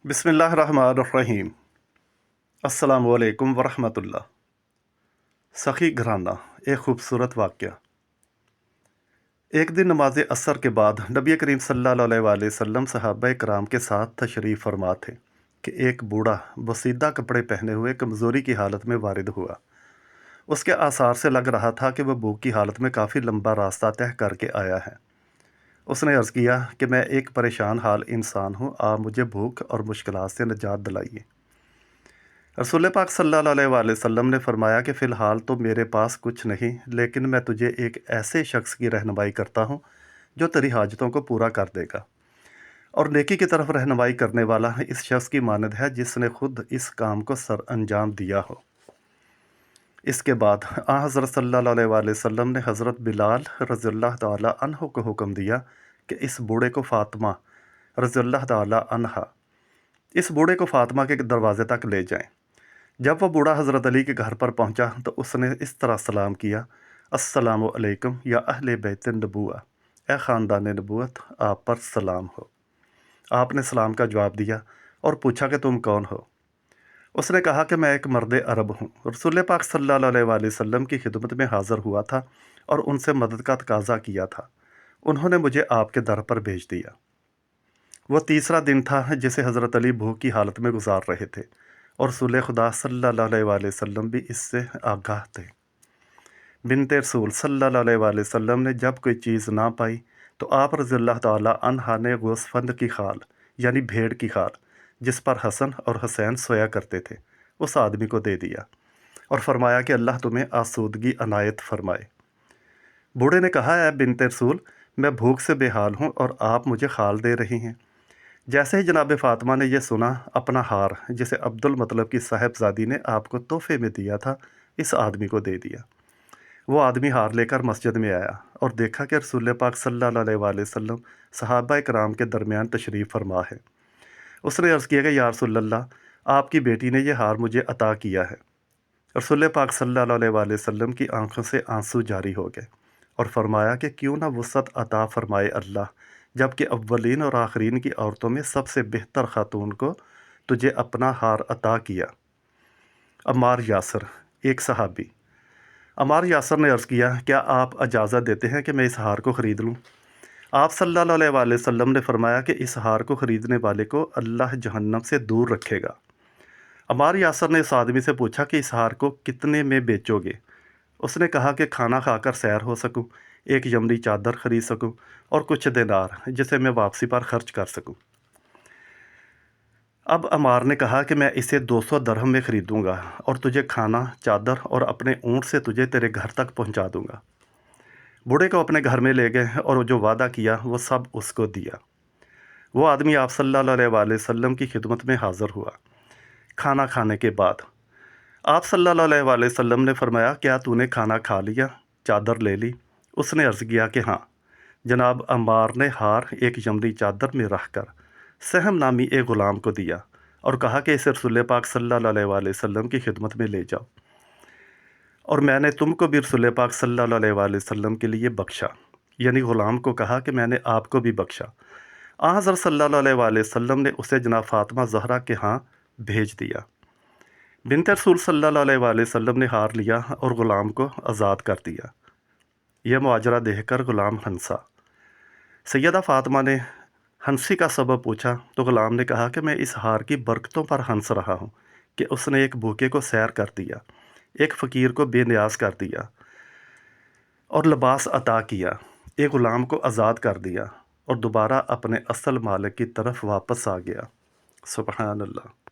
बिस्मिल्लाहिर्रहमानिर्रहीम। अस्सलामु अलैकुम वरहमतुल्लाह। सखी घराना, एक खूबसूरत वाक़या। एक दिन नमाज असर के बाद नबी करीम सल्लल्लाहु अलैहि वसल्लम सहाबाए कराम के साथ तशरीफ़ फरमा थे कि एक बूढ़ा बसीदा कपड़े पहने हुए कमज़ोरी की हालत में वारिद हुआ। उसके आसार से लग रहा था कि वह भूख की हालत में काफ़ी लंबा रास्ता तय करके आया है। उसने अर्ज़ किया कि मैं एक परेशान हाल इंसान हूँ, आप मुझे भूख और मुश्किलात से निजात दिलाइए। रसूल पाक सल्लल्लाहु अलैहि वसल्लम ने फरमाया कि फ़िलहाल तो मेरे पास कुछ नहीं, लेकिन मैं तुझे एक ऐसे शख्स की रहनुमाई करता हूँ जो तेरी हाजतों को पूरा कर देगा। और नेकी की तरफ रहनुमाई करने वाला इस शख्स की मानद है जिसने खुद इस काम को सर अंजाम दिया हो। इसके बाद हज़रत सल्लल्लाहु अलैहि वसल्लम ने हज़रत बिलाल रज़ियल्लाहु ताला अन्हु को हुक्म दिया कि इस बूढ़े को फ़ातिमा रज़ियल्लाहु ताला अन्हा इस बूढ़े को फ़ातिमा के दरवाज़े तक ले जाएं। जब वह बूढ़ा हज़रत अली के घर पर पहुंचा तो उसने इस तरह सलाम किया, अस्सलामु अलैकुम या अहले बैत नबूआ, ए ख़ानदान नबूवत, आप पर सलाम हो। आपने सलाम का जवाब दिया और पूछा कि तुम कौन हो। उसने कहा कि मैं एक मर्द अरब हूँ, रसूल पाक सल्लल्लाहु अलैहि वसल्लम की खिदमत में हाज़िर हुआ था और उनसे मदद का तकाज़ा किया था। उन्होंने मुझे आपके दर पर भेज दिया। वह तीसरा दिन था जिसे हज़रत अली भूख की हालत में गुजार रहे थे और रसूल खुदा सल्लल्लाहु अलैहि वसल्लम भी इससे आगाह थे। बिनते रसूल सल्लल्लाहु अलैहि वसल्लम ने जब कोई चीज़ ना पाई तो आप रज़ियल्लाहु ताला अन्हा ने गोस्फंद की खाल यानी भेड़ की खाल जिस पर हसन और हुसैन सोया करते थे उस आदमी को दे दिया और फरमाया कि अल्लाह तुम्हें आसूदगी अनायत फरमाए। बूढ़े ने कहा, है बिनते रसूल, मैं भूख से बेहाल हूँ और आप मुझे खाल दे रही हैं। जैसे ही जनाब फ़ातिमा ने यह सुना, अपना हार जिसे अब्दुल मतलब की साहबजादी ने आपको तोहफे में दिया था इस आदमी को दे दिया। वो आदमी हार लेकर मस्जिद में आया और देखा कि रसूल पाक सल्लल्लाहु अलैहि वसल्लम सहाबा कराम के दरमियान तशरीफ़ फरमा है। उसने अर्ज़ किया कि या रसूल अल्लाह, आपकी बेटी ने यह हार मुझे अता किया है। रसूल पाक सल्लल्लाहु अलैहि वसल्लम की आंखों से आंसू जारी हो गए और फरमाया कि क्यों ना वसअत अता फरमाए अल्लाह, जबकि अव्वलीन और आखरीन की औरतों में सबसे बेहतर खातून को तुझे अपना हार अता किया। अम्मार यासर, एक सहाबी। अम्मार यासर ने अर्ज़ किया, क्या आप इजाज़त देते हैं कि मैं इस हार को ख़रीद लूँ? आप सल्लल्लाहु अलैहि वसल्लम ने फरमाया कि इस हार को ख़रीदने वाले को अल्लाह जहन्नम से दूर रखेगा। अम्मार यासर ने इस आदमी से पूछा कि इस हार को कितने में बेचोगे? उसने कहा कि खाना खाकर सैर हो सकूं, एक यमनी चादर खरीद सकूं और कुछ दिनार जिसे मैं वापसी पर खर्च कर सकूं। अब अम्मार ने कहा कि मैं इसे 200 दरहम में ख़रीदूंगा और तुझे खाना, चादर और अपने ऊँट से तुझे तेरे घर तक पहुंचा दूंगा। बूढ़े को अपने घर में ले गए और जो वादा किया वो सब उसको दिया। वो आदमी आप सल्लल्लाहु अलैहि वसल्लम की खिदमत में हाज़िर हुआ। खाना खाने के बाद आप सल्लल्लाहु अलैहि वसल्लम ने फरमाया, क्या तूने खाना खा लिया, चादर ले ली? उसने अर्ज़ किया कि हाँ। जनाब अम्मार ने हार एक यमनी चादर में रख कर सहम नामी एक ग़ुलाम को दिया और कहा कि इसे रसूल पाक सल्लल्लाहु अलैहि वसल्लम की खिदमत में ले जाओ और मैंने तुमको भी रसूल पाक सल्लल्लाहु अलैहि वसल्लम के लिए बख्शा। यानी ग़ुलाम को कहा कि मैंने आपको भी बख्शा। हज़रत सल्लल्लाहु अलैहि वसल्लम ने उसे जनाब फ़ातिमा ज़हरा के यहाँ भेज दिया। बिनते रसूल सल्लल्लाहु अलैहि वसल्लम ने हार लिया और ग़ुलाम को आज़ाद कर दिया। यह मुआजरा देखकर ग़ुलाम हंसा। सैयदा फ़ातिमा ने हंसी का सबब पूछा तो ग़ुलाम ने कहा कि मैं इस हार की बरकतों पर हंस रहा हूँ कि उसने एक भूखे को सैर कर दिया, एक फ़कीर को बेनियाज कर दिया और लिबास अता किया, एक ग़ुलाम को आज़ाद कर दिया और दोबारा अपने असल मालिक की तरफ वापस आ गया। सुबहान अल्लाह।